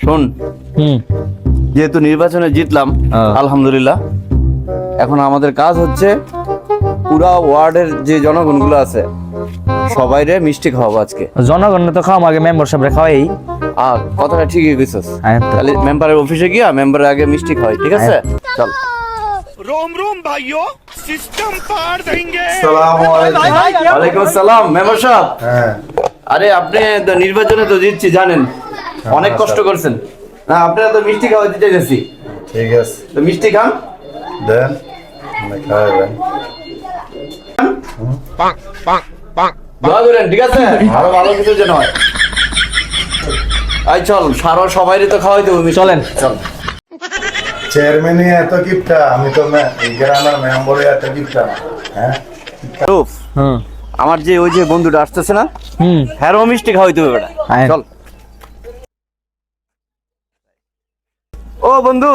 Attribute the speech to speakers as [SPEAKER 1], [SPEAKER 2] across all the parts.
[SPEAKER 1] শোন, যেহেতু নির্বাচনে জিতলাম আলহামদুলিল্লাহ, এখন আমাদের কাজ হচ্ছে পুরা ওয়ার্ডের যে জনগণগুলো আছে সবাইরে মিষ্টি খাওয়াবো আজকে।
[SPEAKER 2] জনগণ তো খাওয়াম, আগে মেম্বার সাহেবরে খাওয়াই।
[SPEAKER 1] কথাটা ঠিকই কইছস।
[SPEAKER 2] আচ্ছা।
[SPEAKER 1] তাহলে মেম্বারের অফিসে গিয়া মেম্বারের আগে মিষ্টি খাওয়াই, ঠিক আছে? চল।
[SPEAKER 3] रोम रोम भाइयों, सिस्टम पार देंगे।
[SPEAKER 1] ওয়ালাইকুম আসসালাম মেম্বার সাহেব।
[SPEAKER 4] হ্যাঁ,
[SPEAKER 1] আরে আপনি তো নির্বাচনে তো জিতছি জানেন, অনেক কষ্ট করছেন না, আপনারা তো মিষ্টি খাওয়াইতে চাইতেছি,
[SPEAKER 4] ঠিক আছে,
[SPEAKER 1] তো মিষ্টি খান।
[SPEAKER 4] দেন খাওয়াবেন।
[SPEAKER 1] দোয়া করেন, ঠিক আছে? আরো ভালো কিছু যেন হয়। আই চল, সারা সবাইরে তো খাওয়াই দেবো।
[SPEAKER 2] চলেন।
[SPEAKER 1] চল।
[SPEAKER 4] চেয়ারম্যানই এত কিপটা, আমি তো এই গ্রামের মেম্বারে এত কিপটা। হ্যাঁ,
[SPEAKER 1] রূপ, আমার যে ওই যে বন্ধুটা আসতেছে না, হ্যাঁ মিষ্টি খাওয়াইতে হবে বেটা।
[SPEAKER 2] আয়।
[SPEAKER 1] চল। ও বন্ধু,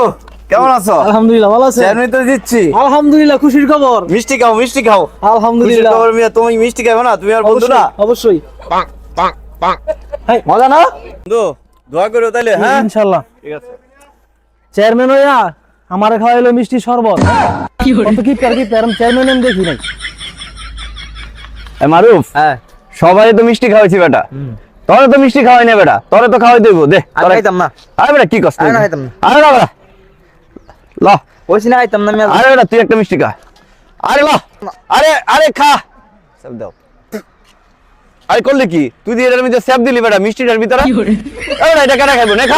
[SPEAKER 1] কেমন আছো?
[SPEAKER 2] আলহামদুলিল্লাহ, ভালো আছেন?
[SPEAKER 1] চেয়ারম্যান তো দিচ্ছি।
[SPEAKER 2] আলহামদুলিল্লাহ, খুশির খবর।
[SPEAKER 1] মিষ্টি খাও, মিষ্টি খাও।
[SPEAKER 2] আলহামদুলিল্লাহ।
[SPEAKER 1] খুশির খবর মিয়া, তুমি মিষ্টি খাবে না? তুমি আর বন্ধু না?
[SPEAKER 2] অবশ্যই।
[SPEAKER 1] মজা না বন্ধু? দোয়া করো তাইলে। হ্যাঁ
[SPEAKER 2] ইনশাআল্লাহ।
[SPEAKER 1] ঠিক আছে।
[SPEAKER 2] চেয়ারম্যান হইয়া আমারে খাওয়াইলো মিষ্টি শরবত। কত কি চেয়ারম্যান আমি দেখি নাই।
[SPEAKER 1] মারুফ,
[SPEAKER 2] হ্যাঁ,
[SPEAKER 1] সবাই তো মিষ্টি খাওয়াইছি বেটা, তোরে তো মিষ্টি খাওয়াই না বেটা, তোরে তো খাওয়াই দেবো। দে
[SPEAKER 2] আমি খাইতাম না।
[SPEAKER 1] আরে বেটা কি কষ্ট।
[SPEAKER 2] আমি না খাইতাম না।
[SPEAKER 1] আরে না বেটা, ল।
[SPEAKER 2] ওইছি না খাইতাম না আমি।
[SPEAKER 1] আরে বেটা তুই একটা মিষ্টি খা। আরে ল। আরে আরে খা। সব দাও। আরে করলি কি তুই? দিয়ে এটার মধ্যে স্যাপ দিলি বেটা মিষ্টিটার ভিতরে। আরে এটা কেন খাইবো না? খা।